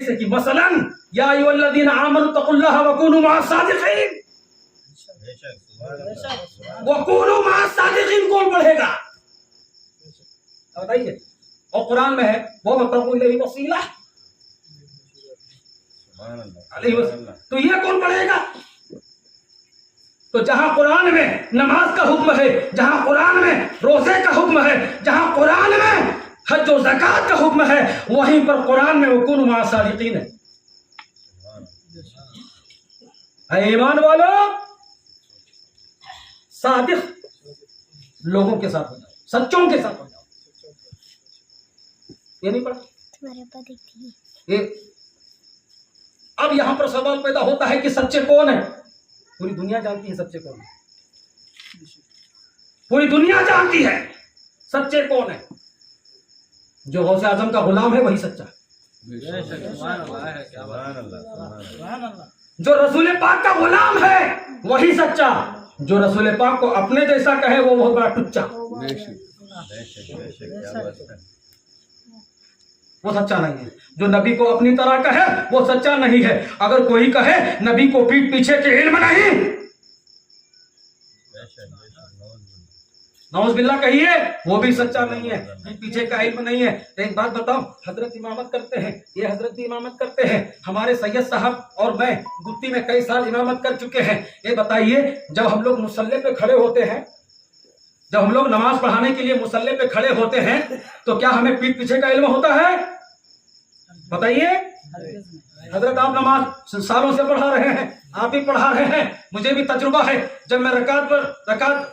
कि मसलन या अय्युहल्लज़ीना आमनू तक़ुल्लाह वकूनू मअस-सादिक़ीन, वकूनू मअस-सादिक़ीन कौन पढ़ेगा बताइए। और कुरान में है वो वब्तगू इलैहि वसीला, तो ये कौन पढ़ेगा? तो जहां कुरान में नमाज का हुक्म है, जहां कुरान में रोजे का हुक्म है, जहां कुरान में हज और ज़कात का हुक्म है, वहीं पर कुरान में वकूनू मअस-सादिक़ीन है। ईमान वालों, सादिक लोगों के साथ हो जाओ, सच्चों के साथ हो जाओ। ये नहीं पढ़ा ये। अब यहां पर सवाल पैदा होता है कि सच्चे कौन है? पूरी दुनिया जानती है सच्चे कौन है, पूरी दुनिया जानती है सच्चे कौन है। जो गौसे आजम का गुलाम है वही सच्चा है, जो रसूल पाक का गुलाम है वही सच्चा, जो रसूल पाक को अपने जैसा कहे वो बहुत बड़ा टुच्चा, वो सच्चा नहीं है। जो नबी को अपनी तरह कहे वो सच्चा नहीं है। अगर कोई कहे नबी को पीठ पीछे के इल्म नहीं, नौज़ बिल्लाह कहिए, वो भी सच्चा नहीं है, पीठ पीछे का इल्म नहीं है। तो एक बात बताओ, हजरत इमामत करते हैं, ये हजरत इमामत करते हैं, हमारे सैयद साहब और मैं गुत्ती में कई साल इमामत कर चुके हैं। ये बताइए, जब हम लोग मुसल्ले पे खड़े होते हैं, जब हम लोग नमाज पढ़ाने के लिए मुसल्ले पे खड़े होते हैं, तो क्या हमें पीठ पीछे का इल्म होता है? बताइए। हजरत आप नमाज सालों से पढ़ा रहे हैं, आप भी पढ़ा रहे हैं, मुझे भी तजुर्बा है। जब मैं रकात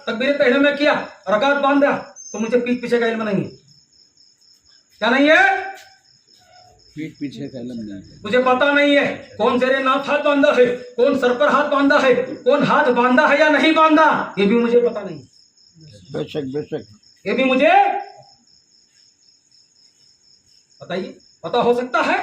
तकबीर तहरीम में किया, रकात बांधा, तो मुझे पीठ पीछे का इल्म नहीं है। क्या नहीं है? पीठ पीछे का इल्म नहीं है। मुझे पता नहीं है कौन जेरे नाथ हाथ बांधा है, कौन सर पर हाथ बांधा है, कौन हाथ बांधा है या नहीं बांधा, ये भी मुझे पता नहीं। बेशक बेशक, ये भी मुझे बताइए। पता हो सकता है?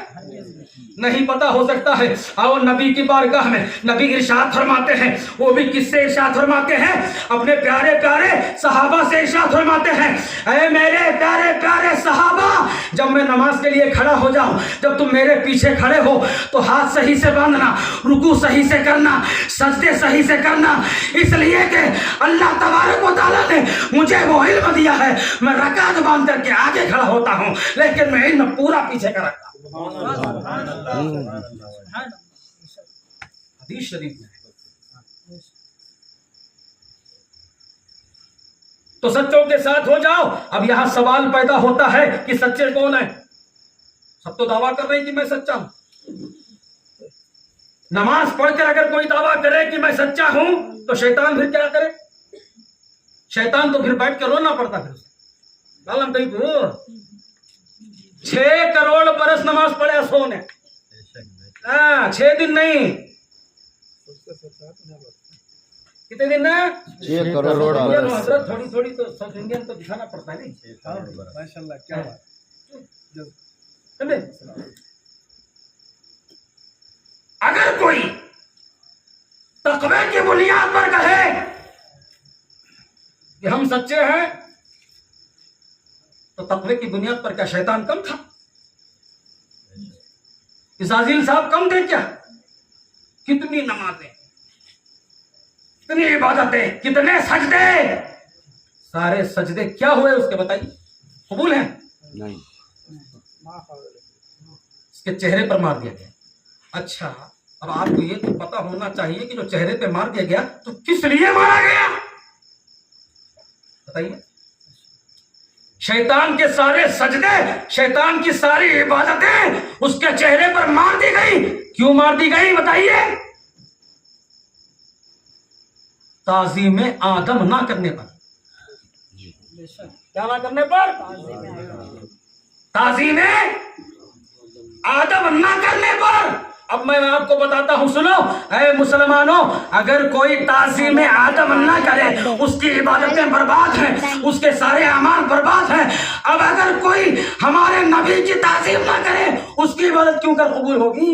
नहीं पता हो सकता है। आओ नबी की बारगाह में, नबी इरशाद फरमाते हैं, वो भी किससे इरशाद फरमाते हैं? अपने प्यारे प्यारे सहाबा से इरशाद फरमाते हैं, ऐ मेरे प्यारे प्यारे सहाबा, जब मैं नमाज के लिए खड़ा हो जाऊं, जब तुम मेरे पीछे खड़े हो तो हाथ सही से बांधना, रुकू सही से करना, सजदे सही से करना, इसलिए कि अल्लाह तबारक व तआला ने मुझे वो इल्म दिया है। मैं रकात बांध करके आगे खड़ा होता हूं, लेकिन मैं इल्म पूरा पीछे का रखता हूं। हदीस शरीफ में। तो सच्चों के साथ हो जाओ। अब यहां सवाल पैदा होता है कि सच्चे कौन है? सब तो दावा कर रहे हैं कि मैं सच्चा हूं। नमाज पढ़कर अगर कोई दावा करे कि मैं सच्चा हूं, तो शैतान फिर क्या करे? शैतान तो फिर बैठ कर रोना पड़ता। फिर कालम कहीं तो 6 करोड़ बरस नमाज पढ़े सोने, 6 दिन नहीं, कितने दिन ना? 6 करोड़ हजरत थोड़ी थोड़ी तो साउथ इंडियन तो दिखाना पड़ता है। नहीं माशाल्लाह, क्या बात। अगर कोई तकवे की बुनियाद पर कहे कि हम सच्चे हैं, तो तकवे की बुनियाद पर क्या शैतान कम था? इज़ाज़ील साहब कम थे क्या? कितनी नमाजें, कितनी इबादतें, कितने सजदे, सारे सजदे क्या हुए उसके बताइए? कबूल हैं? नहीं। इसके चेहरे पर मार दिया गया। अच्छा, अब आपको ये तो पता होना चाहिए कि जो चेहरे पे मार दिया गया तो किस लिए मारा गया बताइए? शैतान के सारे सजदे, शैतान की सारी इबादतें उसके चेहरे पर मार दी गई। क्यों मार दी गई बताइए? ताज़ीम आदम ना करने पर। क्या ना करने पर? ताज़ीम आदम ना करने पर। अब मैं आपको बताता हूं, सुनो ऐ मुसलमानों, अगर कोई ताज़ीम आदम ना करे, उसकी इबादतें बर्बाद हैं, उसके सारे अमाल बर्बाद हैं। अब अगर कोई हमारे नबी की ताज़ीम ना करे, उसकी इबादत क्यों कर कबूल होगी?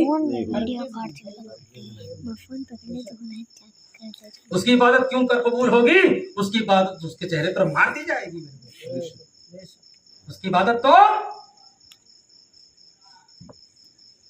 उसकी इबादत क्यों कर कबूल होगी? उसकी इबादत उसके चेहरे पर मार दी जाएगी। उसकी इबादत तो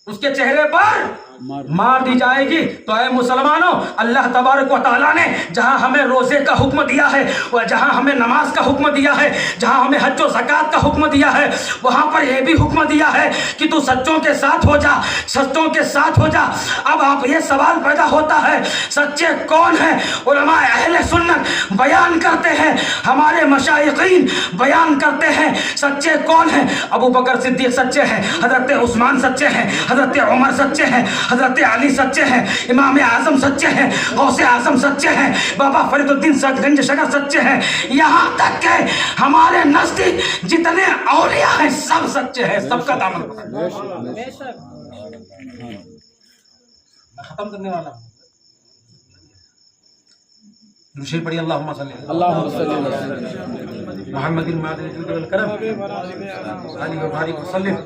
उसके चेहरे पर मार दी जाएगी। तो ऐ मुसलमानों, अल्लाह तबारक व तआला ने जहां हमें रोजे का हुक्म दिया है, और जहां हमें नमाज का हुक्म दिया है, जहां हमें हज व ज़कात का हुक्म दिया है, वहां पर यह भी हुक्म दिया है कि तू सच्चों के साथ हो जा, सच्चों के साथ हो जा। अब आप ये सवाल पैदा होता है, सच्चे कौन है? उलमा अहले सुन्नत बयान करते हैं, हमारे मशाइखीन बयान करते हैं सच्चे कौन है। अबू बकर सिद्दीक सच्चे हैं, हजरत उस्मान सच्चे हैं, हजरत उमर सच्चे हैं, हजरत अली सच्चे हैं, इमाम आजम सच्चे हैं, गौसे आजम सच्चे हैं, बाबा फरीदुद्दीन सतगंज शगर सच्चे हैं, यहाँ तक के हमारे नजदीक जितने औलिया हैं सब सच्चे हैं, सबका दामन पकड़। खत्म करने वाला हूँ। दुरूद पढ़िए, अल्लाहुम्मा सल्ली मुहम्मदिन मादिल जुद वल करम अली व बारिक वसल्लिम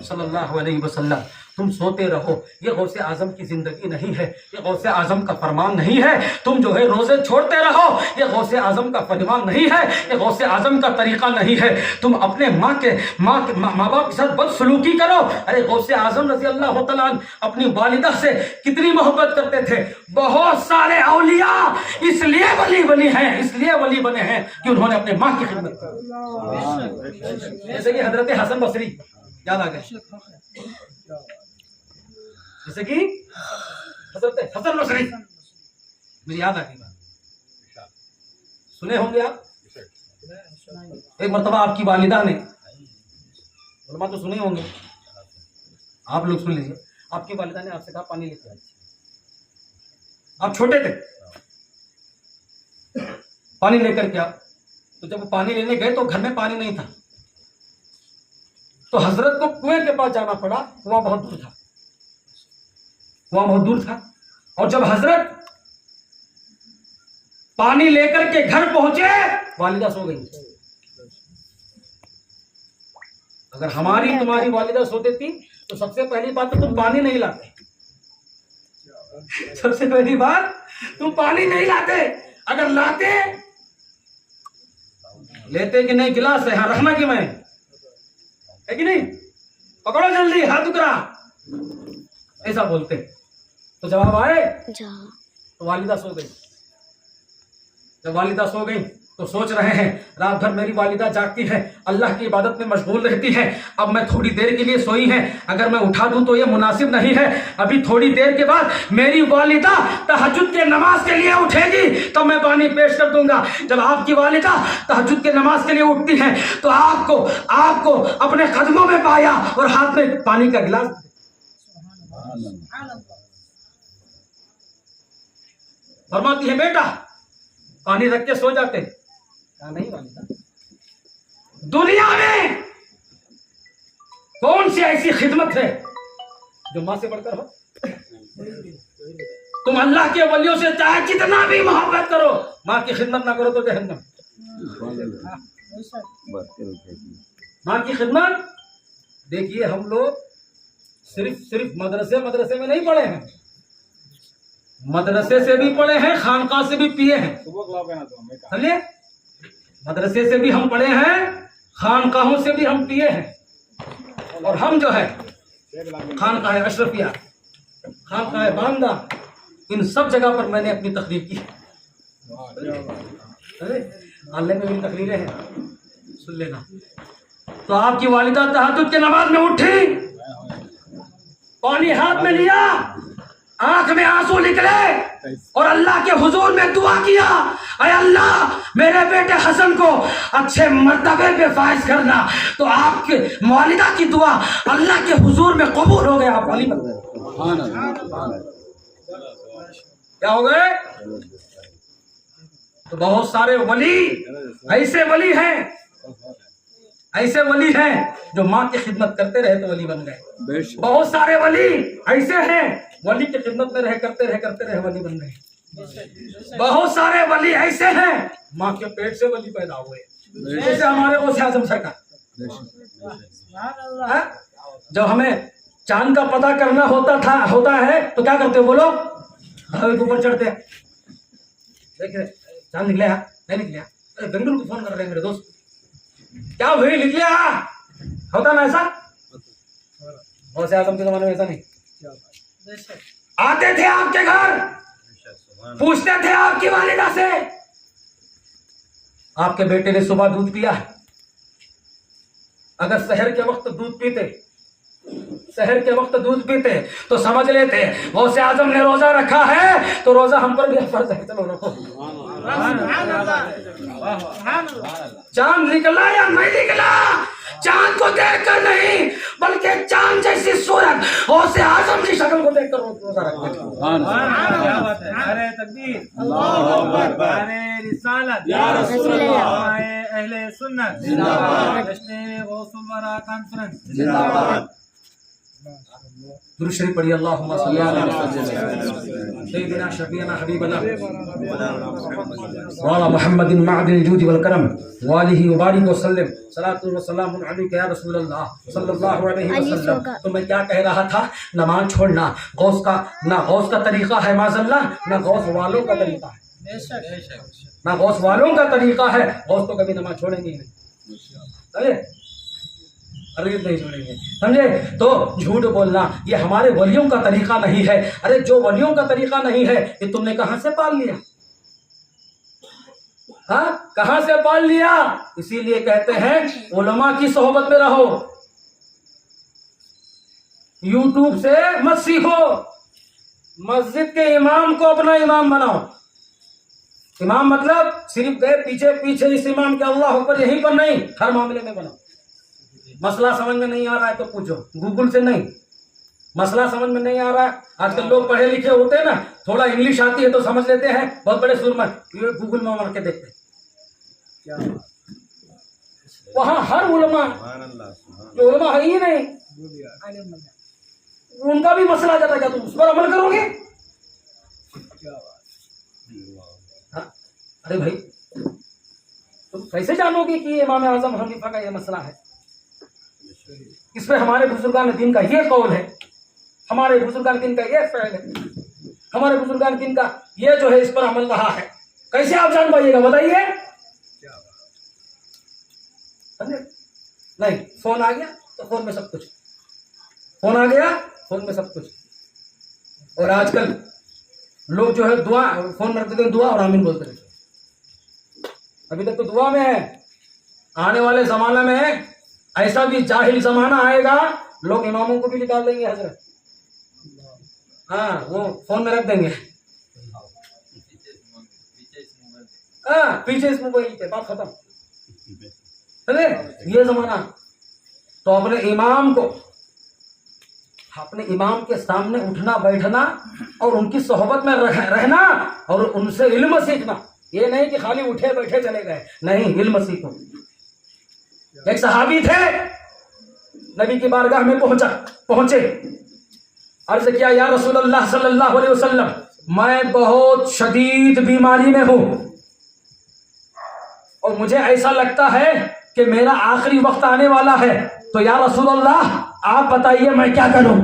सल्लल्लाहु अलैहि वसल्लम। तुम सोते रहो, ये गौसे आजम की जिंदगी नहीं है, ये गौसे आजम का फरमान नहीं है। तुम जो है रोजे छोड़ते रहो, ये गौसे आजम का फरमान नहीं है, ये गौसे आजम का तरीका नहीं है। तुम अपने माँ बाप के साथ बदसलूकी करो। अरे गौसे आजम रज़ी अल्लाह तआला अन्हु अपनी वालिदा से कितनी मोहब्बत करते थे। बहुत सारे औलिया इसलिए वली बनी हैं, इसलिए वली बने हैं कि उन्होंने अपने माँ की खिदमत की। जैसे कि हजरत हसन बसरी याद आ गए, जैसे कि हजरत हसन बसरी मुझे याद आ गई बात, सुने होंगे आप। एक मर्तबा आपकी वालिदा ने, उलमा तो सुने होंगे, आप लोग सुन लीजिए। आपकी वालिदा ने आपसे कहा पानी लेके आइए। आप छोटे थे, पानी लेकर के आओ। तो जब पानी लेने गए तो घर में पानी नहीं था, तो हजरत को कुएं के पास जाना पड़ा। कुआं बहुत दूर था, कुआं बहुत दूर था। और जब हजरत पानी लेकर के घर पहुंचे, वालिदा सो गई। अगर हमारी तुम्हारी वालिदा सोती थी तो सबसे पहली बात तो तुम पानी नहीं लाते, सबसे पहली बात तुम पानी नहीं लाते। अगर लाते, लेते कि नहीं गिलास है, हाँ रखना कि मैं है कि नहीं, पकड़ो जल्दी हाथ उकरा, ऐसा बोलते। तो जवाब आए तो वालिदा सो गई। जब वालिदा सो गई तो सोच रहे हैं रात भर मेरी वालिदा जागती है, अल्लाह की इबादत में मशगूल रहती है, अब मैं थोड़ी देर के लिए सोई है, अगर मैं उठा दूं तो ये मुनासिब नहीं है। अभी थोड़ी देर के बाद मेरी वालिदा तहज्जुद के नमाज के लिए उठेगी तब मैं पानी पेश कर दूंगा। जब आपकी वालिदा तहज्जुद के नमाज के लिए उठती हैं तो आपको अपने कदमों में पाया और हाथ में पानी का गिलास। फरमाती है बेटा पानी रख के सो जाते। कहा नहीं वालिदा, दुनिया में कौन सी ऐसी खिदमत है जो मां से बढ़कर हो? तुम अल्लाह के वलियों से चाहे कितना भी मोहब्बत करो, मां की खिदमत ना करो तो जहन्नम। मां की खिदमत। देखिए हम लोग सिर्फ मदरसे में नहीं पढ़े हैं, मदरसे से भी पढ़े हैं, खानका से भी पिए हैं, समझे? मदरसे से भी हम पढ़े हैं, खानकाहों से भी हम पिए हैं। और हम जो है खानका है अशरफिया, खानका है बांदा, इन सब जगह पर मैंने अपनी तकरीर की। अल्लाह में मेरी तकरीरें हैं, सुन लेना। तो आपकी वालिदा तहज्जुद के नमाज में उठी, पानी हाथ में लिया, आंख में आंसू निकले और अल्लाह के हुजूर में दुआ किया, अरे अल्लाह मेरे बेटे हसन को अच्छे मर्तबे पे फाइज करना। तो आपके वालिदा की दुआ अल्लाह के हुजूर में कबूल हो गया, आप वली बन गए। क्या हो गए? तो बहुत सारे वली ऐसे वली हैं जो माँ की खिदमत करते रहे तो वली बन गए। बहुत सारे वली ऐसे हैं वली की खिदमत में करते रहे वली बन गए। बहुत सारे वली ऐसे हैं माँ के पेट से वली पैदा हुए, जैसे हमारे गौसे आजम सरकार। जब हमें चांद का पता करना होता है तो क्या करते हो बोलो? हवा के ऊपर चढ़ते हैं, देखिए चांद निकले नहीं निकले, गंगुल को फोन कर रहे हैं मेरे दोस्त, क्या हुई निकले? होता ना ऐसा? गौसे आजम के जमाने में ऐसा नहीं। आते थे आपके घर, पूछते थे आपकी वालिदा से, आपके बेटे ने सुबह दूध पिया है? अगर सहर के वक्त दूध पीते, सहर के वक्त दूध पीते तो समझ लेते गौसे आजम ने रोजा रखा है तो रोजा हम पर भी फर्ज है। चलो रखो। चांद निकला या नहीं निकला, चांद को देखकर नहीं बल्कि चांद जैसी सूरत गौसे आजम की शक्ल को देखकर रोजा रखते हैं। अरे तकबीर, अरे रिसालत, या रसूल अल्लाह, अहले सुन्नत जिंदाबाद, जश्न गौसुल वरा कॉन्फ्रेंस जिंदाबाद। दुरूद शरीफ पढ़िए। अल्लाहुम्मा सल्ली अला सय्यिदिना शफीना हबीबना व अला मुहम्मदिन मअदिल जूद वल करम व आलिहि व बारिक व सल्लिम सलातु व सलामुन अलैका या रसूल अल्लाह सल्लल्लाहु अलैहि वसल्लम। तो मैं क्या कह रहा था, नमाज छोड़ना गौस का ना गौस का तरीका है माज़अल्लाह, ना गौस वालों का तरीका है, ना गौस वालों का तरीका है। गौस तो कभी नमाज छोड़ेंगे ही नहीं, अरे नहीं छोड़ेंगे, समझे? तो झूठ बोलना ये हमारे वलियों का तरीका नहीं है। अरे जो वलियों का तरीका नहीं है ये तुमने कहां से पाल लिया? हाँ, कहां से पाल लिया? इसीलिए कहते हैं उलमा की सोहबत में रहो, यूट्यूब से मत सीखो, मस्जिद के इमाम को अपना इमाम बनाओ। इमाम मतलब सिर्फ गए पीछे पीछे इस इमाम के अल्लाह अकबर यहीं पर नहीं, हर मामले में बनाओ। मसला समझ में नहीं आ रहा है तो पूछो, गूगल से नहीं। मसला समझ में नहीं आ रहा है, आजकल लोग पढ़े लिखे होते हैं ना, थोड़ा इंग्लिश आती है तो समझ लेते हैं, बहुत बड़े सुरमन, ये गूगल में मार के देखते हैं। वहां हर उलमा, जो उलमा है ही नहीं, उनका भी मसला आ जाता है, क्या तुम उस पर अमल करोगे? हाँ? अरे भाई तुम कैसे जानोगे कि इमाम आजम हनीफा का ये मसला है? इस पे हमारे बुजुर्गान दीन का ये कौल है, हमारे बुजुर्गान दीन का ये फ़ैल है, हमारे बुजुर्गान दीन का ये जो है इस पर अमल रहा है। कैसे आप जान पाइएगा बताइए? नहीं, फोन आ गया तो फोन में सब कुछ, फोन आ गया फोन में सब कुछ। और आजकल लोग जो है दुआ फोन में रखते हैं, दुआ और आमीन बोलते रहते। अभी तक तो दुआ में है, आने वाले जमाने में ऐसा भी जाहिल जमाना आएगा, लोग इमामों को भी निकाल देंगे हजरत। हाँ, वो फोन में रख देंगे, हाँ पीछे इस मोबाइल पे, बात खत्म। चले ये जमाना, तो अपने इमाम को, अपने इमाम के सामने उठना बैठना और उनकी सोहबत में रहना और उनसे इल्म सीखना। ये नहीं कि खाली उठे बैठे चले गए, नहीं, इल्म सीखो। एक सहाबी थे, नबी की बारगाह में पहुंचे, अर्ज किया, या रसूल अल्लाह सल्लल्लाहु अलैहि वसल्लम, मैं बहुत शदीद बीमारी में हूं और मुझे ऐसा लगता है कि मेरा आखिरी वक्त आने वाला है, तो या रसूल अल्लाह आप बताइए मैं क्या करूं?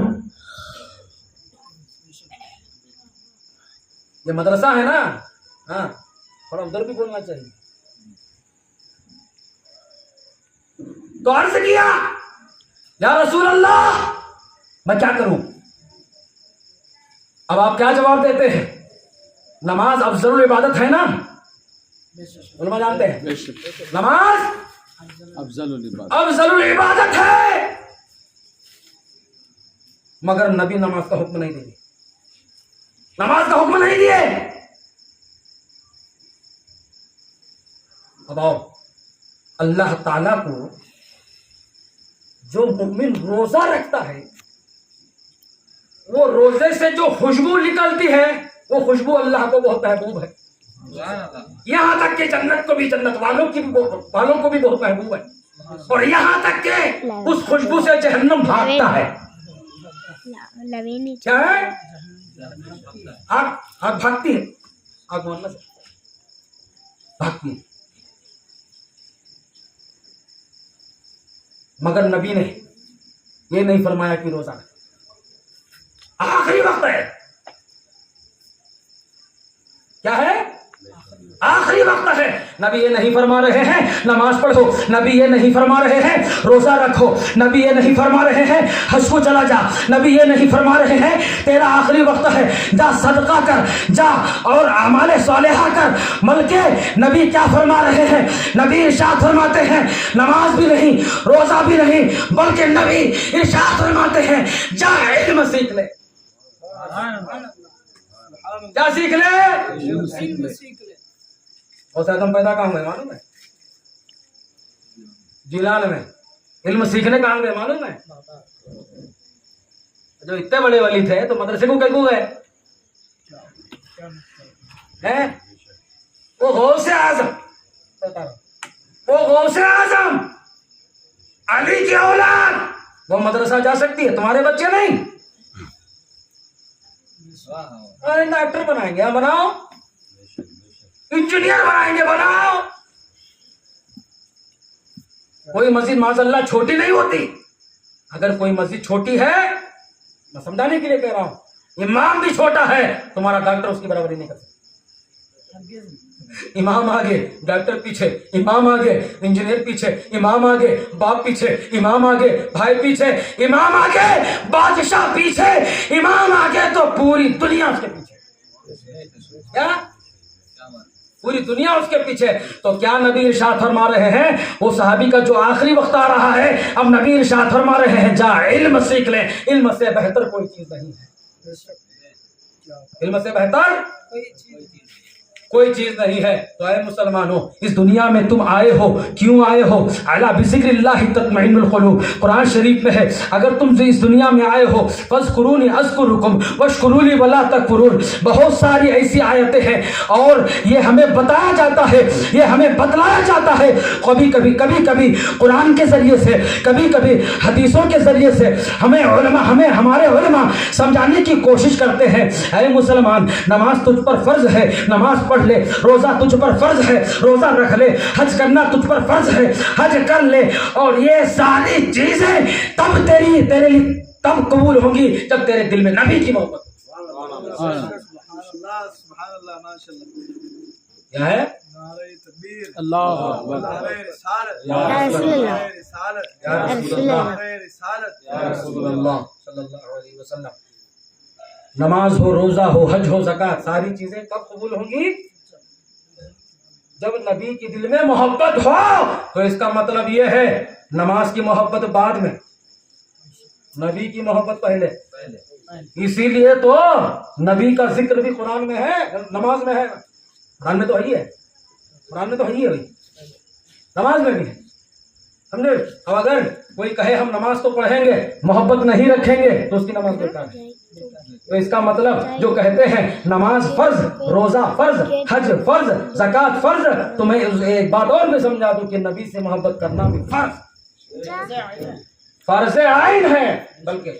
ये मदरसा है ना, हाँ थोड़ा उधर भी बोलना चाहिए। तो अर्ज किया, या रसूल अल्लाह मैं क्या करूं? अब आप क्या जवाब देते हैं? नमाज अफजलुल इबादत है ना, उलमा जानते हैं, नमाज अफजलुल इबादत है, मगर नबी नमाज का हुक्म नहीं दिए, नमाज का हुक्म नहीं दिए। अब आओ, अल्लाह ताला को जो मुमिन रोजा रखता है, वो रोजे से जो खुशबू निकलती है, वो खुशबू अल्लाह को बहुत महबूब है। यहां तक कि जन्नत को भी, जन्नत वालों को भी बहुत महबूब है। और यहां तक के उस खुशबू से जहन्नम भागता है। क्या है? आग भागती है, आग मानना से भागती है। मगर नबी ने ये नहीं फरमाया कि रोजा आखिरी वक्त है। क्या है? आखिरी वक्त है। नबी ये नहीं फरमा रहे हैं नमाज पढ़ो, नबी ये नहीं फरमा रहे हैं रोजा रखो, नबी ये नहीं फरमा रहे हैं हज को चला जा, नबी ये नहीं फरमा रहे हैं तेरा आखिरी वक्त है जा सदका कर, जा और अमाले सालेहा कर। बल्कि नबी क्या फरमा रहे हैं? नबी इरशाद फरमाते हैं नमाज भी नहीं, रोजा भी नहीं, बल्कि नबी इरशाद फरमाते हैं जा इल्म सीख ले। क्या सीख ले? गौसे आजम पैदा कहाँ हुए मालूम है? जिलाल में। इल्म सीखने कहाँ गए मालूम है? जो इतने बड़े वली थे तो मदरसे को क्यों गए हैं? वो गौसे आजम, वो गौसे आजम अली की औलाद, वो मदरसा जा सकती है, तुम्हारे बच्चे नहीं। अरे डॉक्टर बनाएंगे हम, बनाओ, इंजीनियर बनाएंगे, बनाओ। कोई मस्जिद माशाअल्लाह छोटी नहीं होती। अगर कोई मस्जिद छोटी है, मैं समझाने के लिए कह रहा हूं, इमाम भी छोटा है, तुम्हारा डॉक्टर उसकी बराबरी नहीं कर सकता। इमाम आगे, डॉक्टर पीछे, इमाम आगे, इंजीनियर पीछे, इमाम आगे, बाप पीछे, इमाम आगे, भाई पीछे, इमाम आगे, बादशाह पीछे, इमाम आगे तो पूरी दुनिया उसके पीछे। क्या? पूरी दुनिया उसके पीछे। तो क्या नबी इरशाद फरमा रहे हैं? वो सहाबी का जो आखिरी वक्त आ रहा है, अब नबी इरशाद फरमा रहे हैं जा इल्म सीख ले। इल्म से बेहतर कोई चीज नहीं है। इल्म से बेहतर कोई चीज नहीं है। तो ऐ मुसलमानों, इस दुनिया में तुम आए हो, क्यों आए हो? अला बिज़िक्रिल्लाहि तत्मइन्नुल क़ुलूब, कुरान शरीफ में है। अगर तुम इस दुनिया में आए हो फ़ज़कुरूनी अज़कुरुकुम वशकुरूली वला तकफुरून, बहुत सारी ऐसी आयतें हैं और ये हमें बताया जाता है, ये हमें बतलाया जाता है, कभी कभी कुरान के जरिए से, कभी कभी हदीसों के जरिए से हमें हमारे उलमा समझाने की कोशिश करते हैं। ऐ मुसलमान, नमाज तुझ पर फर्ज है, नमाज पढ़ ले। रोजा तुझ पर फर्ज है, रोजा रख ले। हज करना तुझ पर फर्ज है, हज कर ले। और ये सारी चीजें तब तेरे लिए तब कबूल होंगी जब तेरे दिल में नबी की मोहब्बत। क्या है? नमाज हो, रोजा हो, हज हो, ज़कात, सारी चीजें कब कबूल होंगी? जब नबी के दिल में मोहब्बत हो। तो इसका मतलब यह है नमाज की मोहब्बत बाद में, नबी की मोहब्बत पहले। इसीलिए तो नबी का जिक्र भी कुरान में है, नमाज में है। कुरान में तो है, कुरान में तो है, नमाज में भी है, समझे? अब अगर कोई कहे हम नमाज तो पढ़ेंगे, मोहब्बत नहीं रखेंगे, तो उसकी नमाज बेकार है। तो इसका मतलब जो कहते हैं नमाज फर्ज, रोजा फर्ज, हज फर्ज, ज़कात फर्ज, तो मैं एक बात और भी समझा दूं कि नबी से मोहब्बत करना भी फर्ज आइन है। बल्कि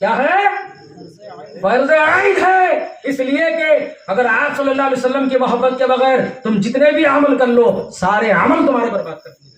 क्या है? फर्ज आइन है। इसलिए कि अगर आप सल्लल्लाहु अलैहि वसल्लम की मोहब्बत के बगैर तुम जितने भी अमल कर लो, सारे अमल तुम्हारे बर्बाद कर दिए।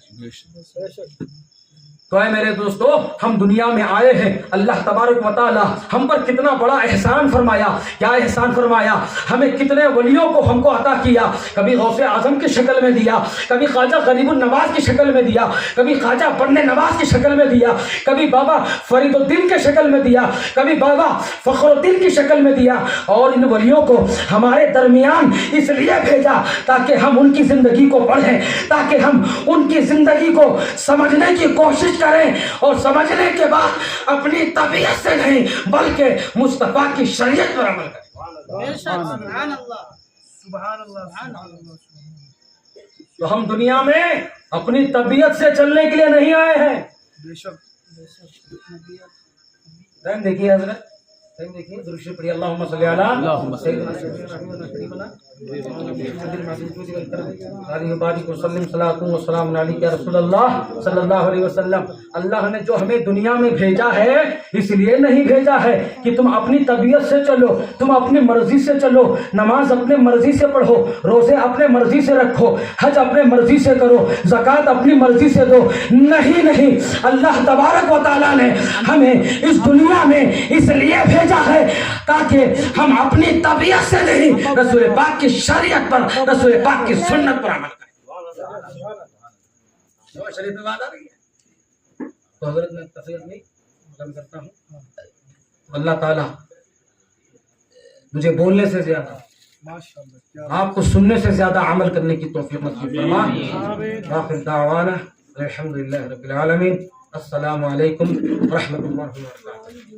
तो है मेरे दोस्तों, हम दुनिया में आए हैं, अल्लाह तबारक व तआला हम पर कितना बड़ा एहसान फरमाया। क्या एहसान फरमाया? हमें कितने वलियों को हमको अता किया। कभी गौसे आजम की शक्ल में दिया, कभी ख्वाजा गरीबुन नवाज की शक्ल में दिया, कभी ख्वाजा बन्ने नवाज की शक्ल में दिया, कभी बाबा फरीदुद्दीन की शक्ल में दिया, कभी बाबा फखरुद्दीन की शक्ल में दिया। और इन वलियों को हमारे दरमियान इसलिए भेजा ताकि हम उनकी जिंदगी को पढ़ें, ताकि हम उनकी जिंदगी को समझने की कोशिश करें और समझने के बाद अपनी तबीयत से नहीं बल्कि मुस्तफा की शरीयत पर अमल करें। तो हम दुनिया में अपनी तबीयत से चलने के लिए नहीं आए हैं। देखिए हजरत, देखिए दुरूद पढ़िए, अल्लाहुम्मा सल्ली अला सय्यिदिना सल्लल्लाहु अलैहि वसल्लम। अल्लाह ने जो हमें दुनिया में भेजा है इसलिए नहीं भेजा है कि तुम अपनी तबीयत से चलो, तुम अपनी मर्जी से चलो, नमाज अपने मर्जी से पढ़ो, रोजे अपने मर्जी से रखो, हज अपने मर्जी से करो, ज़कात अपनी मर्जी से दो। नहीं नहीं, अल्लाह तबारक व तआला ने हमें इस दुनिया में इसलिए भेजा है ताकि हम अपनी तबीयत से नहीं, रसूल पाक की शरीयत पर, रसूल पाक की सुन्नत पर अमल करें। शरीयत में बात आ रही है तो हजरत मैं तफसीर नहीं खत्म करता हूँ। अल्लाह ताला मुझे बोलने से ज्यादा, आपको सुनने से ज्यादा अमल करने की तौफीक नसीब फरमाए। आखिर दावाना अल्हम्दुलिल्लाह रब्बिल आलमीन। अस्सलामु अलैकुम व रहमतुल्लाहि व बरकातुहू।